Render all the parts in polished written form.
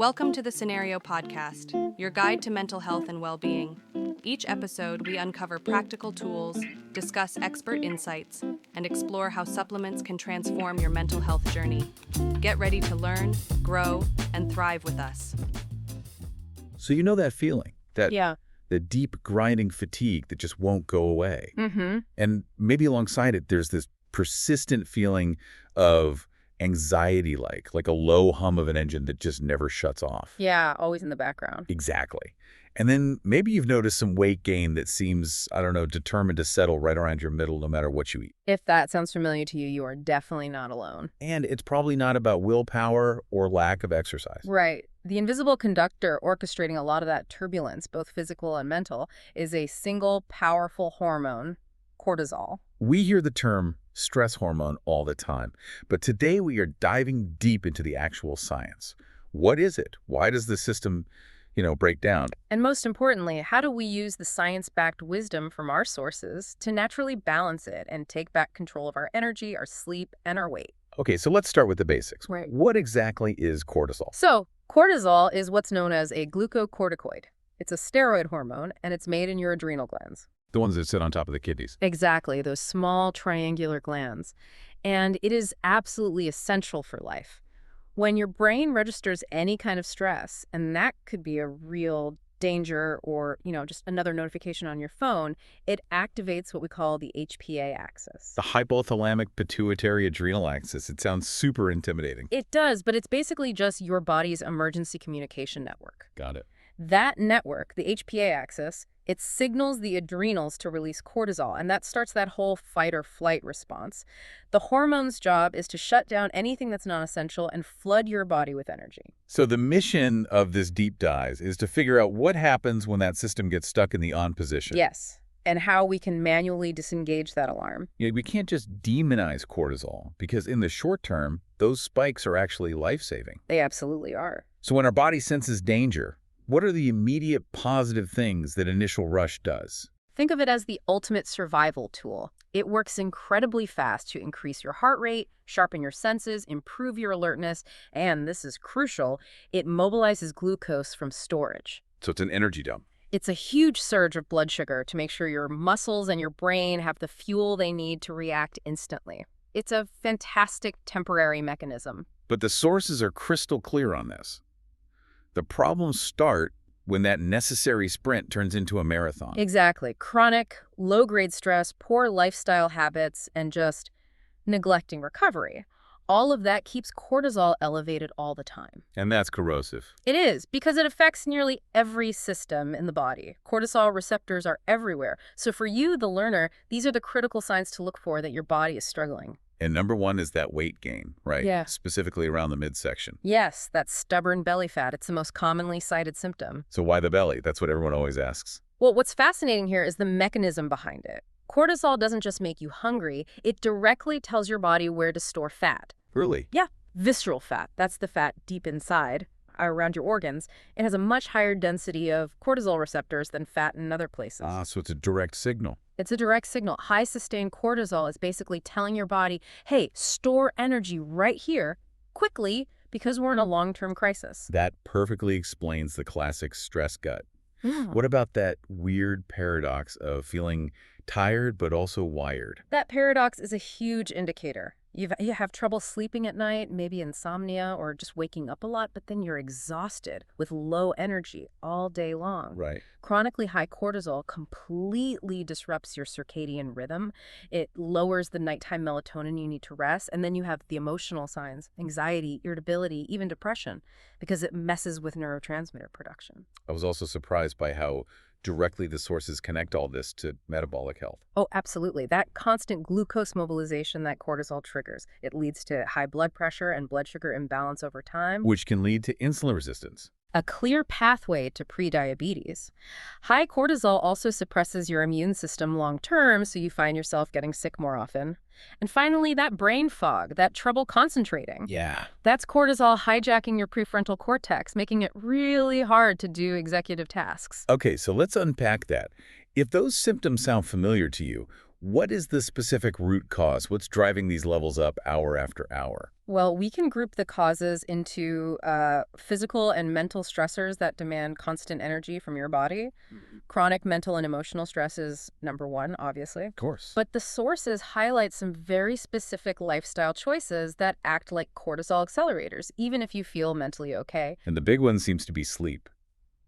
Welcome to the Scenario Podcast, your guide to mental health and well-being. Each episode, we uncover practical tools, discuss expert insights, and explore how supplements can transform your mental health journey. Get ready to learn, grow, and thrive with us. So you know that feeling, Yeah. the deep grinding fatigue that just won't go away. Mm-hmm. And maybe alongside it, there's this persistent feeling of anxiety, like a low hum of an engine that just never shuts off. Yeah, always in the background. Exactly. And then maybe you've noticed some weight gain that seems, determined to settle right around your middle no matter what you eat. If that sounds familiar to you, you are definitely not alone. And it's probably not about willpower or lack of exercise. Right. The invisible conductor orchestrating a lot of that turbulence, both physical and mental, is a single powerful hormone, cortisol. We hear the term stress hormone all the time, but today we are diving deep into the actual science. What is it? Why does the system, break down? And most importantly, how do we use the science-backed wisdom from our sources to naturally balance it and take back control of our energy, our sleep, and our weight? Okay, so let's start with the basics. Right. What exactly is cortisol? So, cortisol is what's known as a glucocorticoid. It's a steroid hormone, and it's made in your adrenal glands. The ones that sit on top of the kidneys. Exactly, those small triangular glands. And it is absolutely essential for life. When your brain registers any kind of stress, and that could be a real danger or, just another notification on your phone, it activates what we call the HPA axis. The hypothalamic pituitary adrenal axis. It sounds super intimidating. It does, but it's basically just your body's emergency communication network. Got it. That network, the HPA axis, it signals the adrenals to release cortisol, and that starts that whole fight or flight response. The hormone's job is to shut down anything that's non-essential and flood your body with energy. So the mission of this deep dive is to figure out what happens when that system gets stuck in the on position. Yes, and how we can manually disengage that alarm. We can't just demonize cortisol because in the short term, those spikes are actually life-saving. They absolutely are. So when our body senses danger, what are the immediate positive things that initial rush does? Think of it as the ultimate survival tool. It works incredibly fast to increase your heart rate, sharpen your senses, improve your alertness, and this is crucial, it mobilizes glucose from storage. So it's an energy dump. It's a huge surge of blood sugar to make sure your muscles and your brain have the fuel they need to react instantly. It's a fantastic temporary mechanism. But the sources are crystal clear on this. The problems start when that necessary sprint turns into a marathon. Exactly. Chronic, low-grade stress, poor lifestyle habits, and just neglecting recovery. All of that keeps cortisol elevated all the time. And that's corrosive. It is, because it affects nearly every system in the body. Cortisol receptors are everywhere. So for you, the learner, these are the critical signs to look for that your body is struggling. And number one is that weight gain, right? Yeah. Specifically around the midsection. Yes, that stubborn belly fat. It's the most commonly cited symptom. So why the belly? That's what everyone always asks. Well, what's fascinating here is the mechanism behind it. Cortisol doesn't just make you hungry. It directly tells your body where to store fat. Really? Yeah, visceral fat. That's the fat deep inside, around your organs. It has a much higher density of cortisol receptors than fat in other places. So it's a direct signal. It's a direct signal. High sustained cortisol is basically telling your body, hey, store energy right here, quickly, because we're in a long-term crisis. That perfectly explains the classic stress gut. Yeah. What about that weird paradox of feeling tired but also wired? That paradox is a huge indicator. You have trouble sleeping at night, maybe insomnia or just waking up a lot, but then you're exhausted with low energy all day long. Right. Chronically high cortisol completely disrupts your circadian rhythm. It lowers the nighttime melatonin you need to rest, and then you have the emotional signs, anxiety, irritability, even depression, because it messes with neurotransmitter production. I was also surprised by how directly the sources connect all this to metabolic health. Oh, absolutely. That constant glucose mobilization that cortisol triggers, it leads to high blood pressure and blood sugar imbalance over time. Which can lead to insulin resistance. A clear pathway to prediabetes. High cortisol also suppresses your immune system long-term, so you find yourself getting sick more often. And finally, that brain fog, that trouble concentrating. Yeah. That's cortisol hijacking your prefrontal cortex, making it really hard to do executive tasks. Okay, so let's unpack that. If those symptoms sound familiar to you, What is the specific root cause? What's driving these levels up hour after hour? Well, we can group the causes into physical and mental stressors that demand constant energy from your body. Chronic mental and emotional stress is number one, obviously. Of course. But the sources highlight some very specific lifestyle choices that act like cortisol accelerators, even if you feel mentally okay. And the big one seems to be sleep,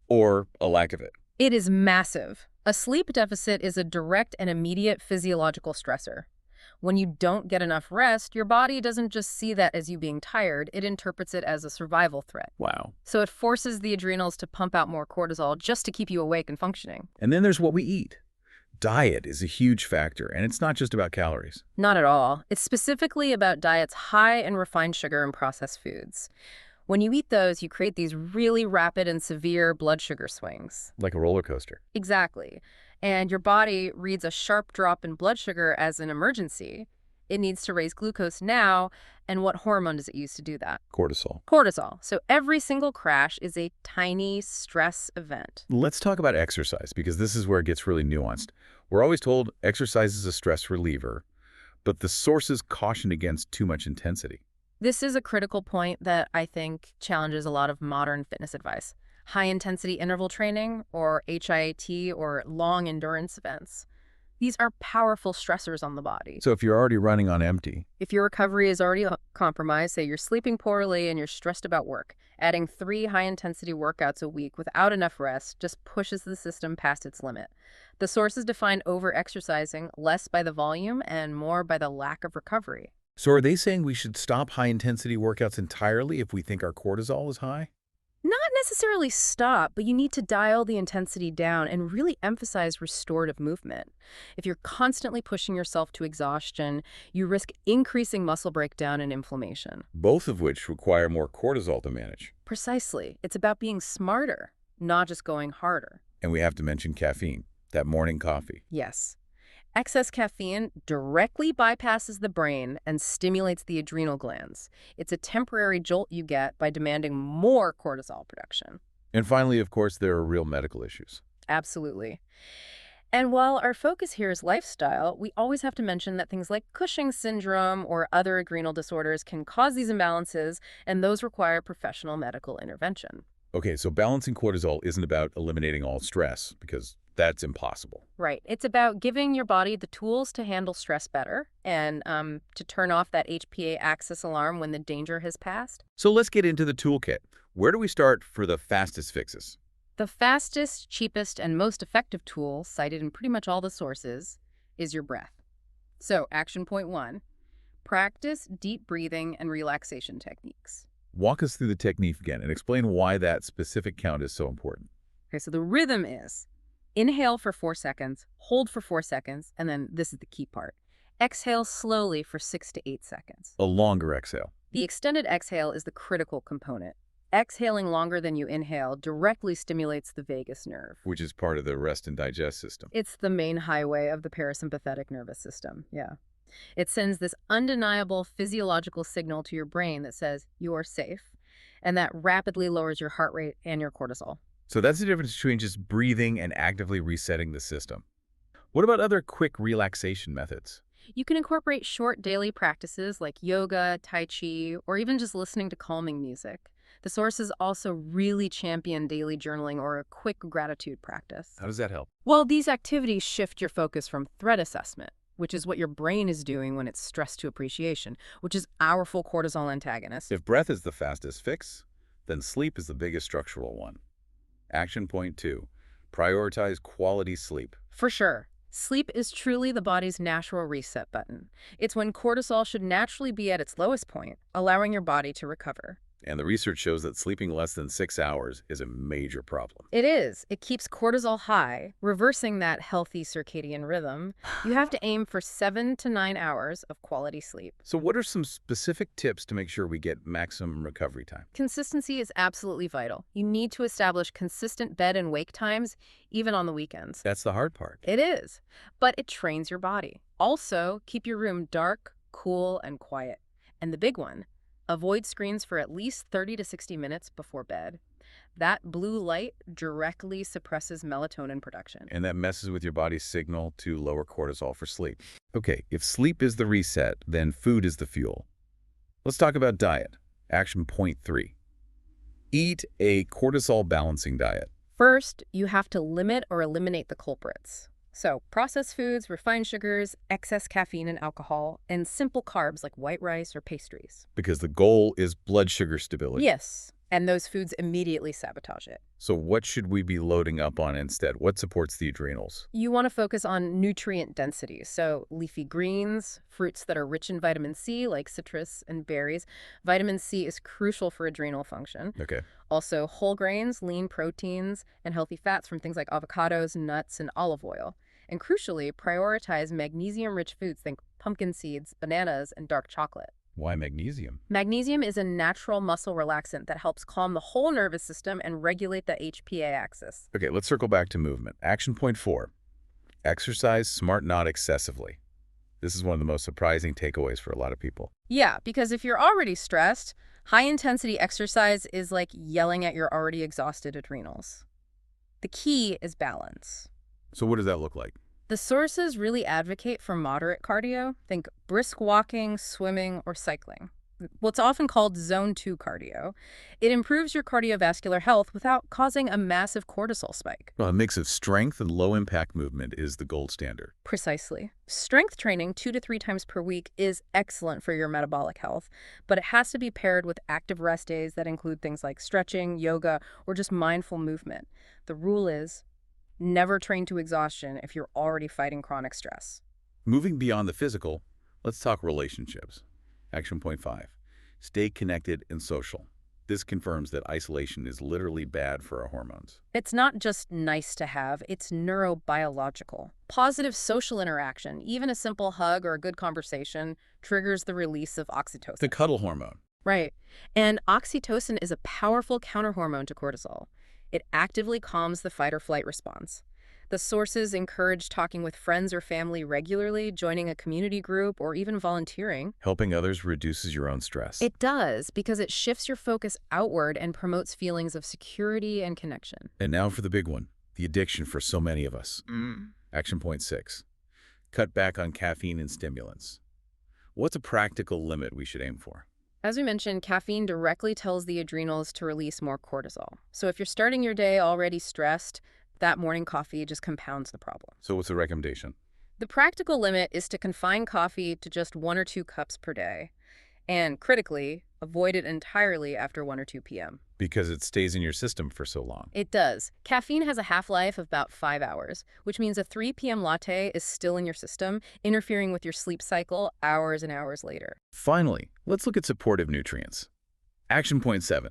or a lack of it. It is massive. A sleep deficit is a direct and immediate physiological stressor. When you don't get enough rest, your body doesn't just see that as you being tired, it interprets it as a survival threat. Wow. So it forces the adrenals to pump out more cortisol just to keep you awake and functioning. And then there's what we eat. Diet is a huge factor, and it's not just about calories. Not at all. It's specifically about diets high in refined sugar and processed foods. When you eat those, you create these really rapid and severe blood sugar swings. Like a roller coaster. Exactly. And your body reads a sharp drop in blood sugar as an emergency. It needs to raise glucose now. And what hormone does it use to do that? Cortisol. Cortisol. So every single crash is a tiny stress event. Let's talk about exercise, because this is where it gets really nuanced. We're always told exercise is a stress reliever, but the sources caution against too much intensity. This is a critical point that I think challenges a lot of modern fitness advice. High-intensity interval training, or HIIT, or long endurance events. These are powerful stressors on the body. So if you're already running on empty, If your recovery is already compromised, say you're sleeping poorly and you're stressed about work, adding 3 high-intensity workouts a week without enough rest just pushes the system past its limit. The sources define over-exercising less by the volume and more by the lack of recovery. so are they saying we should stop high-intensity workouts entirely if we think our cortisol is high? Not necessarily stop, but you need to dial the intensity down and really emphasize restorative movement. If you're constantly pushing yourself to exhaustion, you risk increasing muscle breakdown and inflammation. Both of which require more cortisol to manage. Precisely. It's about being smarter, not just going harder. And we have to mention caffeine, that morning coffee. Yes. Excess caffeine directly bypasses the brain and stimulates the adrenal glands. It's a temporary jolt you get by demanding more cortisol production. And finally, of course, there are real medical issues. Absolutely. And while our focus here is lifestyle, we always have to mention that things like Cushing's syndrome or other adrenal disorders can cause these imbalances, and those require professional medical intervention. Okay, so balancing cortisol isn't about eliminating all stress, because that's impossible. Right. It's about giving your body the tools to handle stress better and to turn off that HPA axis alarm when the danger has passed. So let's get into the toolkit. Where do we start for the fastest fixes? The fastest, cheapest, and most effective tool, cited in pretty much all the sources, is your breath. So, action point 1, practice deep breathing and relaxation techniques. Walk us through the technique again and explain why that specific count is so important. Okay, so the rhythm is inhale for 4 seconds, hold for 4 seconds, and then this is the key part. Exhale slowly for 6 to 8 seconds. A longer exhale. The extended exhale is the critical component. Exhaling longer than you inhale directly stimulates the vagus nerve. Which is part of the rest and digest system. It's the main highway of the parasympathetic nervous system, yeah. It sends this undeniable physiological signal to your brain that says you are safe, and that rapidly lowers your heart rate and your cortisol. So that's the difference between just breathing and actively resetting the system. What about other quick relaxation methods? You can incorporate short daily practices like yoga, tai chi, or even just listening to calming music. The sources also really champion daily journaling or a quick gratitude practice. How does that help? Well, these activities shift your focus from threat assessment, which is what your brain is doing when it's stressed, to appreciation, which is our full cortisol antagonist. If breath is the fastest fix, then sleep is the biggest structural one. Action point 2, prioritize quality sleep. For sure. Sleep is truly the body's natural reset button. It's when cortisol should naturally be at its lowest point, allowing your body to recover. And the research shows that sleeping less than 6 hours is a major problem. It is. It keeps cortisol high, reversing that healthy circadian rhythm. You have to aim for 7 to 9 hours of quality sleep. So what are some specific tips to make sure we get maximum recovery time? Consistency is absolutely vital. You need to establish consistent bed and wake times, even on the weekends. That's the hard part. It is, but it trains your body. Also, keep your room dark, cool, and quiet. And the big one, Avoid screens for at least 30 to 60 minutes before bed. That blue light directly suppresses melatonin production. And that messes with your body's signal to lower cortisol for sleep. Okay, if sleep is the reset, then food is the fuel. Let's talk about diet. Action point 3. Eat a cortisol balancing diet. First, you have to limit or eliminate the culprits. So, processed foods, refined sugars, excess caffeine and alcohol, and simple carbs like white rice or pastries. Because the goal is blood sugar stability. Yes, and those foods immediately sabotage it. So what should we be loading up on instead? What supports the adrenals? You want to focus on nutrient density, so leafy greens, fruits that are rich in vitamin C like citrus and berries. Vitamin C is crucial for adrenal function. Okay. Also, whole grains, lean proteins, and healthy fats from things like avocados, nuts, and olive oil. And crucially, prioritize magnesium-rich foods, think pumpkin seeds, bananas, and dark chocolate. Why magnesium? Magnesium is a natural muscle relaxant that helps calm the whole nervous system and regulate the HPA axis. Okay, let's circle back to movement. Action point 4. Exercise smart, not excessively. This is one of the most surprising takeaways for a lot of people. Yeah, because if you're already stressed, high-intensity exercise is like yelling at your already exhausted adrenals. The key is balance. So what does that look like? The sources really advocate for moderate cardio. Think brisk walking, swimming, or cycling. What's often called zone 2 cardio. It improves your cardiovascular health without causing a massive cortisol spike. Well, a mix of strength and low-impact movement is the gold standard. Precisely. Strength training 2 to 3 times per week is excellent for your metabolic health, but it has to be paired with active rest days that include things like stretching, yoga, or just mindful movement. The rule is, never train to exhaustion if you're already fighting chronic stress. Moving beyond the physical, let's talk relationships. Action point 5. Stay connected and social. This confirms that isolation is literally bad for our hormones. It's not just nice to have, it's neurobiological. Positive social interaction, even a simple hug or a good conversation, triggers the release of oxytocin. The cuddle hormone. Right. And oxytocin is a powerful counterhormone to cortisol. It actively calms the fight-or-flight response. The sources encourage talking with friends or family regularly, joining a community group, or even volunteering. Helping others reduces your own stress. It does, because it shifts your focus outward and promotes feelings of security and connection. And now for the big one, the addiction for so many of us. Action point 6. Cut back on caffeine and stimulants. What's a practical limit we should aim for? As we mentioned, caffeine directly tells the adrenals to release more cortisol. So if you're starting your day already stressed, that morning coffee just compounds the problem. So what's the recommendation? The practical limit is to confine coffee to just 1 or 2 cups per day. And critically, avoid it entirely after 1 or 2 p.m. Because it stays in your system for so long. It does. Caffeine has a half-life of about 5 hours, which means a 3 p.m. latte is still in your system, interfering with your sleep cycle hours and hours later. Finally, let's look at supportive nutrients. Action point 7.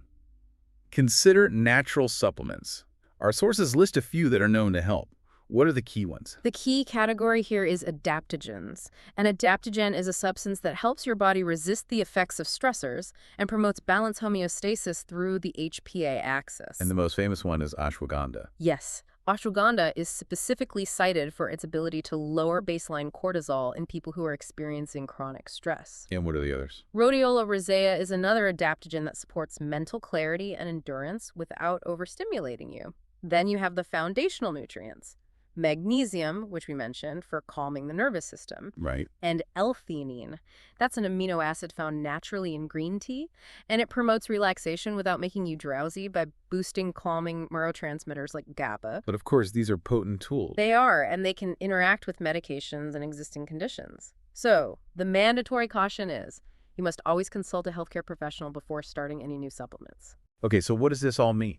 Consider natural supplements. Our sources list a few that are known to help. What are the key ones? The key category here is adaptogens. An adaptogen is a substance that helps your body resist the effects of stressors and promotes balanced homeostasis through the HPA axis. And the most famous one is ashwagandha. Yes. Ashwagandha is specifically cited for its ability to lower baseline cortisol in people who are experiencing chronic stress. And what are the others? Rhodiola rosea is another adaptogen that supports mental clarity and endurance without overstimulating you. Then you have the foundational nutrients. Magnesium, which we mentioned, for calming the nervous system. Right. And L-theanine. That's an amino acid found naturally in green tea, and it promotes relaxation without making you drowsy by boosting calming neurotransmitters like GABA. But of course, these are potent tools. They are, and they can interact with medications and existing conditions. So, the mandatory caution is, you must always consult a healthcare professional before starting any new supplements. Okay, so what does this all mean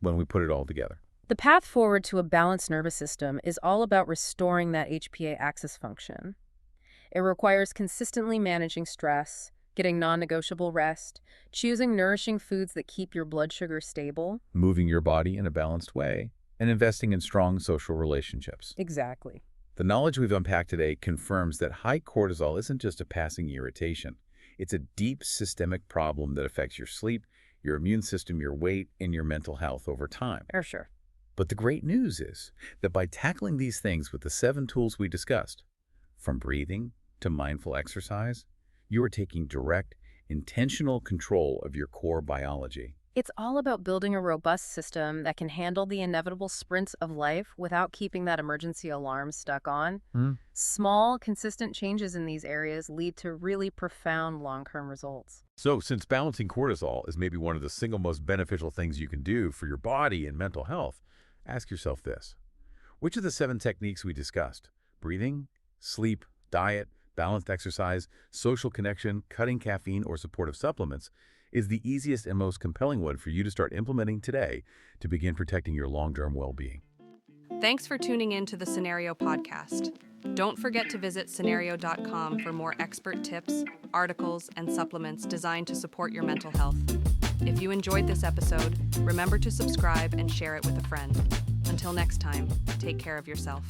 when we put it all together? The path forward to a balanced nervous system is all about restoring that HPA axis function. It requires consistently managing stress, getting non-negotiable rest, choosing nourishing foods that keep your blood sugar stable, Moving your body in a balanced way, and investing in strong social relationships. Exactly. The knowledge we've unpacked today confirms that high cortisol isn't just a passing irritation. It's a deep systemic problem that affects your sleep, your immune system, your weight, and your mental health over time. For sure. But the great news is that by tackling these things with the 7 tools we discussed, from breathing to mindful exercise, you are taking direct intentional control of your core biology. It's all about building a robust system that can handle the inevitable sprints of life without keeping that emergency alarm stuck on. Small, consistent changes in these areas lead to really profound long-term results. So, since balancing cortisol is maybe one of the single most beneficial things you can do for your body and mental health, ask yourself this. Which of the 7 techniques we discussed, breathing, sleep, diet, balanced exercise, social connection, cutting caffeine, or supportive supplements, is the easiest and most compelling one for you to start implementing today to begin protecting your long-term well-being? Thanks for tuning in to the Scenario Podcast. Don't forget to visit scenario.com for more expert tips, articles, and supplements designed to support your mental health. If you enjoyed this episode, remember to subscribe and share it with a friend. Until next time, take care of yourself.